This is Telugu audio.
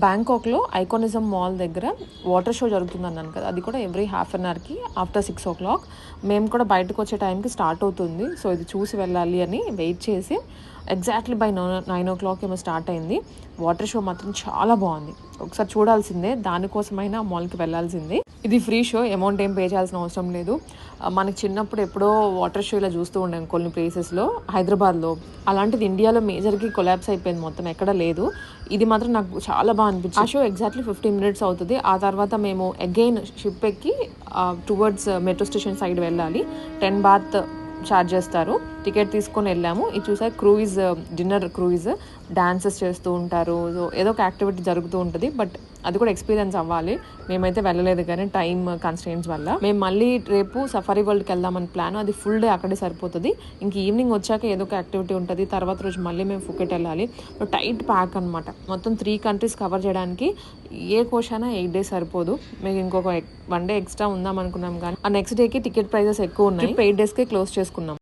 బ్యాంకాక్లో ఐకానిజం మాల్ దగ్గర వాటర్ షో జరుగుతుంది అన్నాను కదా, అది కూడా ఎవ్రీ హాఫ్ అన్ అవర్కి ఆఫ్టర్ 6 o'clock. మేము కూడా బయటకు వచ్చే టైంకి స్టార్ట్ అవుతుంది. సో ఇది చూసి వెళ్ళాలి అని వెయిట్ చేసి ఎగ్జాక్ట్లీ బై 9 o'clock ఏమో స్టార్ట్ అయింది. వాటర్ షో మాత్రం చాలా బాగుంది, ఒకసారి చూడాల్సిందే, దానికోసమైనా మాల్కి వెళ్ళాల్సిందే. ఇది ఫ్రీ షో, అమౌంట్ ఏం పే చేయాల్సిన అవసరం లేదు. మనకి చిన్నప్పుడు ఎప్పుడో వాటర్ షో ఇలా చూస్తూ ఉండాం కొన్ని ప్లేసెస్లో, హైదరాబాద్లో. అలాంటిది ఇండియాలో మేజర్కి కొలాబ్స్ అయిపోయింది, మొత్తం ఎక్కడ లేదు. ఇది మాత్రం నాకు చాలా బాగా అనిపించింది. ఆ షో ఎగ్జాక్ట్లీ 15 minutes అవుతుంది. ఆ తర్వాత మేము అగైన్ షిప్ ఎక్కి టువర్డ్స్ మెట్రో స్టేషన్ సైడ్ వెళ్ళాలి. 10 baht ఛార్జ్ చేస్తారు. టికెట్ తీసుకొని వెళ్ళాము. ఇది చూసారు, క్రూయిజ్, డిన్నర్ క్రూయిజ్, డాన్సెస్ చేస్తూ ఉంటారు. సో ఏదో ఒక యాక్టివిటీ జరుగుతూ ఉంటుంది, బట్ అది కూడా ఎక్స్పీరియన్స్ అవ్వాలి. మేమైతే వెళ్ళలేదు కానీ టైం కన్స్ట్రెయింట్స్ వల్ల. మేము మళ్ళీ రేపు సఫారీ వరల్డ్కి వెళ్దామని ప్లాన్, అది ఫుల్ డే అక్కడే సరిపోతుంది. ఇంక ఈవినింగ్ వచ్చాక ఏదో ఒక యాక్టివిటీ ఉంటుంది. తర్వాత రోజు మళ్ళీ మేము ఫుకెట్ వెళ్ళాలి. టైట్ ప్యాక్ అనమాట. మొత్తం 3 countries కవర్ చేయడానికి ఏ కోశానా 8 days సరిపోదు. మేము ఇంకొక 1 day ఎక్స్ట్రా ఉందాం అనుకున్నాం, కానీ ఆ నెక్స్ట్ డేకి టికెట్ ప్రైజెస్ ఎక్కువ ఉన్నాయి. 8 daysకే క్లోజ్ చేసుకున్నాం.